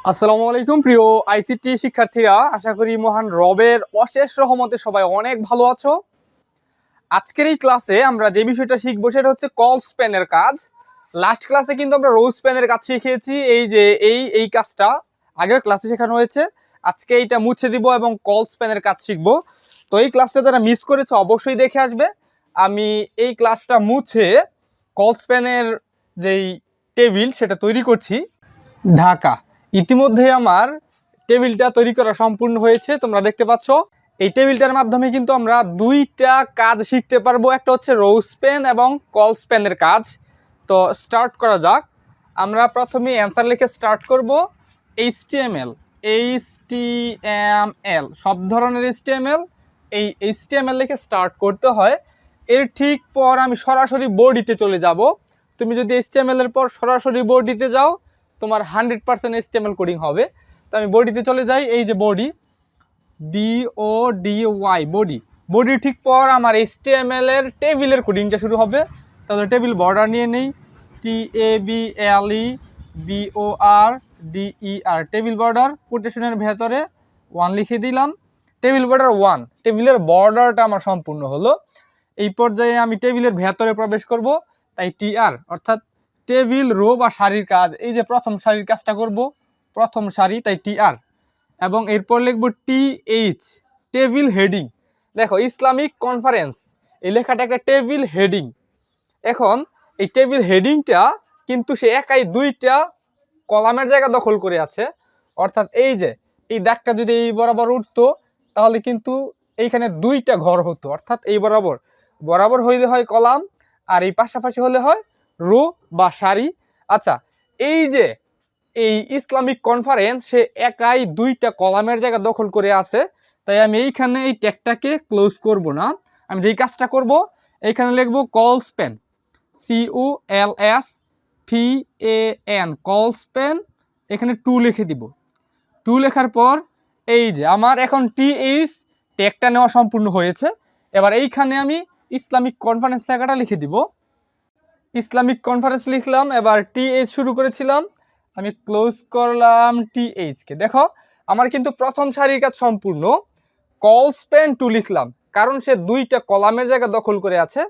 আসসালামু আলাইকুম প্রিয় আইসিটি শিক্ষার্থীরা, আশা করি মহান রবের অশেষ রহমতে সবাই অনেক ভালো আছো। আজকের এই ক্লাসে আমরা যে বিষয়টা শিখবো সেটা হচ্ছে কল স্প্যানের কাজ। লাস্ট ক্লাসে কিন্তু আমরা রো স্প্যানের কাজ শিখিয়েছি, এই যে এই কাজটা আগের ক্লাসে শেখানো হয়েছে। আজকে এইটা মুছে দিব এবং কল স্প্যানের কাজ শিখবো। তো এই ক্লাসটা যারা মিস করেছে অবশ্যই দেখে আসবে। আমি এই ক্লাসটা মুছে কল স্প্যানের যেই টেবিল সেটা তৈরি করছি। ঢাকা ইতিমধ্যে আমার টেবিলটা তৈরি করা সম্পূর্ণ হয়েছে, তোমরা দেখতে পাচ্ছ। এই টেবিলটার মাধ্যমে কিন্তু আমরা দুইটা কাজ শিখতে পারবো, একটা হচ্ছে রো স্প্যান এবং কল স্প্যানের কাজ। তো স্টার্ট করা যাক। আমরা প্রথমে অ্যান্সার লিখে স্টার্ট করব। এইচটিএমএল সব ধরনের এইচটিএমএল, এই এইচটিএমএল লিখে স্টার্ট করতে হয়। এর ঠিক পর আমি সরাসরি বডিতে চলে যাব। তুমি যদি এইচটিএমএল এর পর সরাসরি বডিতে যাও তোমার 100% এইচটিএমএল কোডিং হবে। তো আমি বডিতে চলে যাই। এই যে বডি, BODY বডির ঠিক পর আমার এইচটিএমএল এর টেবিলের কোডিংটা শুরু হবে। তাহলে টেবিল বর্ডার নিয়ে নেই, TABLEBORDER টেবিল বর্ডার, কোটেশনের ভেতরে 1 লিখে দিলাম। টেবিল বর্ডার 1, টেবিলের বর্ডারটা আমার সম্পূর্ণ হলো। এই পর্যায়ে আমি টেবিলের ভেতরে প্রবেশ করব, তাই TR অর্থাৎ টেবিল রো বা সারির কাজ। এই যে প্রথম সারির কাজটা করব, প্রথম সারি, তাই TR। এবং এরপর লিখব TH টেবিল হেডিং। দেখো ইসলামিক কনফারেন্স, এই লেখাটা একটা টেবিল হেডিং। এখন এই টেবিল হেডিংটা কিন্তু সে একাই দুইটা কলামের জায়গা দখল করে আছে। অর্থাৎ এই যে এই দাগটা যদি এই বরাবর উঠতো তাহলে কিন্তু এইখানে দুইটা ঘর হতো। অর্থাৎ এই বরাবর বরাবর হইলে হয় কলাম, আর এই পাশাপাশি হলে হয় রো বা সারি। আচ্ছা, এই যে এই ইসলামিক কনফারেন্স সে একাই দুইটা কলামের জায়গা দখল করে আছে, তাই আমি এইখানে এই ট্যাগটাকে ক্লোজ করব না। আমি যেই কাজটা করব, এইখানে লিখব call span, COLSPAN call span. এখানে 2 লিখে দিব। 2 লেখার পর এই যে আমার এখন TH ট্যাগটা নেওয়া সম্পূর্ণ হয়েছে। এবার এইখানে আমি ইসলামিক কনফারেন্স লেখাটা লিখে দিব। ইসলামিক কনফারেন্স লিখলাম, এবার TH শুরু করেছিলাম, আমি ক্লোজ করলাম TH-কে। দেখো আমার কিন্তু প্রথম সারির কাজ সম্পূর্ণ। কল স্প্যান 2 লিখলাম, কারণ সে দুইটা কলামের জায়গা দখল করে আছে।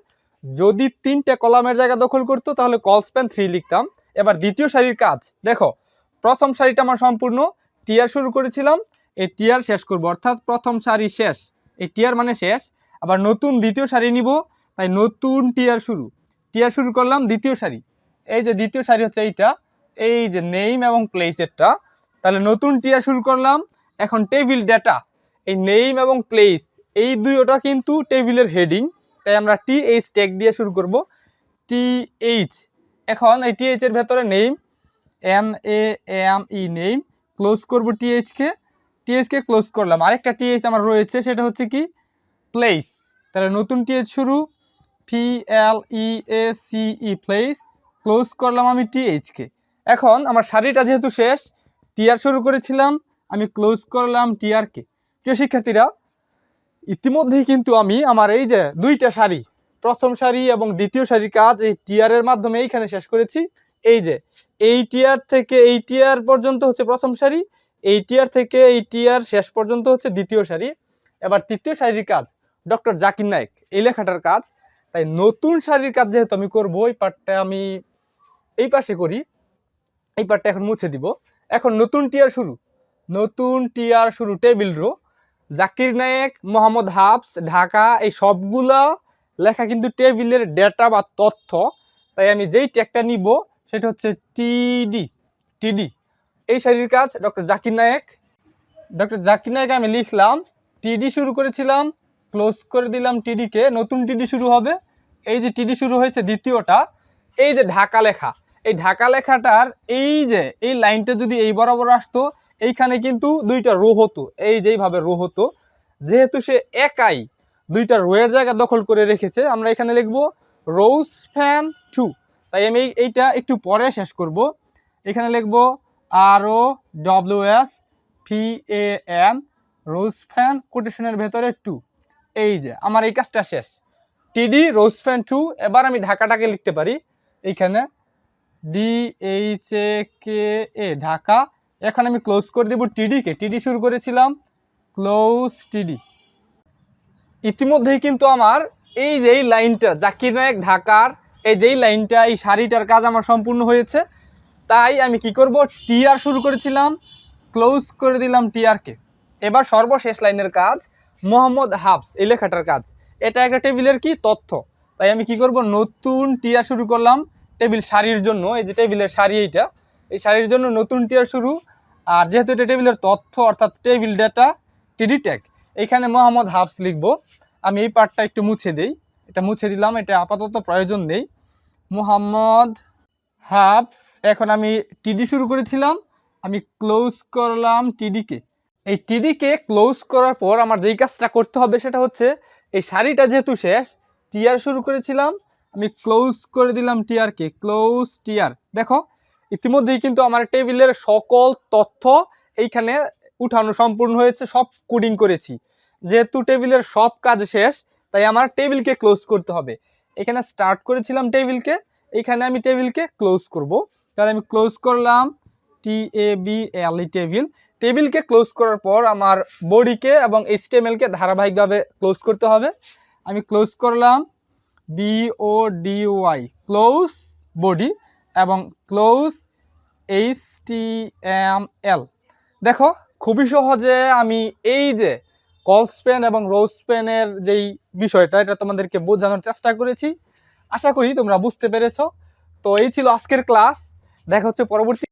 যদি 3টা কলামের জায়গা দখল করতো তাহলে কল স্প্যান 3 লিখতাম। এবার দ্বিতীয় সারির কাজ দেখো, প্রথম সারিটা আমার সম্পূর্ণ। TR শুরু করেছিলাম, এই TR শেষ করব, অর্থাৎ প্রথম সারি শেষ, এই TR মানে শেষ। আবার নতুন দ্বিতীয় সারি নিব, তাই নতুন TR শুরু করলাম দ্বিতীয় সারি। এই যে দ্বিতীয় সারি হচ্ছে এইটা, এই যে নেম এবং প্লেসেরটা। তাহলে নতুন TR শুরু করলাম। এখন টেবিল ডেটা, এই নেম এবং প্লেস এই দুইটা কিন্তু টেবিলের হেডিং, তাই আমরা TH ট্যাগ দিয়ে শুরু করব। TH, এখন এই TH এর ভেতরে নেম, NAME নেম, ক্লোজ করব TH কে ক্লোজ করলাম। আরেকটা TH আমার রয়েছে, সেটা হচ্ছে কি প্লেস। তাহলে নতুন TH শুরু, PLEACE প্লেস, ক্লোজ করলাম আমি TH-কে। এখন আমার সারিটা যেহেতু শেষ, TR শুরু করেছিলাম, আমি ক্লোজ করলাম TR-কে। প্রিয় শিক্ষার্থীরা, ইতিমধ্যেই কিন্তু আমি আমার এই যে দুইটা সারি, প্রথম সারি এবং দ্বিতীয় সারির কাজ এই TR এর মাধ্যমে এইখানে শেষ করেছি। এই যে এই TR থেকে এই TR পর্যন্ত হচ্ছে প্রথম সারি, এই TR থেকে এই TR শেষ পর্যন্ত হচ্ছে দ্বিতীয় সারি। এবার তৃতীয় সারির কাজ ডক্টর জাকির নায়েক এই লেখাটার কাজ। তাই নতুন সারির কাজ যেহেতু আমি করবো, এই পার্টটা আমি এই পাশে করি, এই পার্টটা এখন মুছে দিব। এখন নতুন TR শুরু টেবিল রো, জাকির নায়েক, মোহাম্মদ হাফস, ঢাকা, এই সবগুলা লেখা কিন্তু টেবিলের ডেটা বা তথ্য। তাই আমি যেই ট্যাগটা নিব সেটা হচ্ছে TD। এই সারির কাজ ডক্টর জাকির নায়েক আমি লিখলাম, TD শুরু করেছিলাম, ক্লোজ করে দিলাম TD-কে, নতুন TD শুরু হবে। এই যে TD শুরু হয়েছে দ্বিতীয়টা, এই যে ঢাকা লেখা, এই ঢাকা লেখাটার এই যে এই লাইনটা যদি এই বরাবর আসতো, এইখানে কিন্তু দুইটা রো হতো, এই যেইভাবে রো হতো। যেহেতু সে একাই দুইটা রোয়ের জায়গা দখল করে রেখেছে, আমরা এখানে লিখব রোজ ফ্যান 2। তাই আমি এইটা একটু পরে শেষ করব। এখানে লিখব ROWSFAN রোজ ফ্যান, কোটেশনের ভেতরে 2। এই যে আমার এই কাজটা শেষ, TD রোজ ফ্যান 2। এবার আমি ঢাকাটাকে লিখতে পারি, এইখানে DHAKA ঢাকা, এখন আমি ক্লোজ করে দেব টিডিকে। টিডি শুরু করেছিলাম, ক্লোজ টিডি। ইতিমধ্যেই কিন্তু আমার এই যে এই লাইনটা জাকির নায়েক ঢাকার এই যেই লাইনটা, এই সারিটার কাজ আমার সম্পূর্ণ হয়েছে। তাই আমি কি করব, টিআর শুরু করেছিলাম, ক্লোজ করে দিলাম টিআরকে। এবার সর্বশেষ লাইনের কাজ মোহাম্মদ হাফস, এই লেখাটার কাজ। এটা একটা টেবিলের কি তথ্য, তাই আমি কি করব, নতুন টিআর শুরু করলাম টেবিল সারির জন্য। এই যে টেবিলের সারি, এইটা এই সারির জন্য নতুন টিআর শুরু। আর যেহেতু এটা টেবিলের তথ্য অর্থাৎ টেবিল ডেটা টিডি ট্যাগ, এইখানে মোহাম্মদ হাফস লিখব। আমি এই পার্টটা একটু মুছে দিই, এটা মুছে দিলাম, এটা আপাতত প্রয়োজন নেই। মোহাম্মদ হাফস, এখন আমি টিডি শুরু করেছিলাম, আমি ক্লোজ করলাম টিডিকে। এই টিডিকে ক্লোজ করার পর আমার যেই কাজটা করতে হবে সেটা হচ্ছে, এই সারিটা যেহেতু শেষ, টিআর শুরু করেছিলাম, আমি ক্লোজ করে দিলাম টিআরকে, ক্লোজ টিআর। দেখো ইতিমধ্যেই কিন্তু আমার টেবিলের সকল তথ্য এইখানে উঠানো সম্পূর্ণ হয়েছে, সব কোডিং করেছি। যেহেতু টেবিলের সব কাজ শেষ, তাই আমার টেবিলকে ক্লোজ করতে হবে। এখানে স্টার্ট করেছিলাম টেবিলকে, এখানে আমি টেবিলকে ক্লোজ করব। তাহলে আমি ক্লোজ করলাম TABL, টেবিল। টেবিলকে ক্লোজ করার পর আমার বডিকে এবং HTML-কে ধারাবাহিকভাবে ক্লোজ করতে হবে। আমি ক্লোজ করলাম BODY, ক্লোজ বডি, এবং ক্লোজ HTML। দেখো খুবই সহজে আমি এই যে কল স্প্যান এবং রো স্প্যানের যেই বিষয়টা, এটা তোমাদেরকে বোঝানোর চেষ্টা করেছি। আশা করি তোমরা বুঝতে পেরেছো। তো এই ছিল আজকের ক্লাস, দেখা হচ্ছে পরবর্তী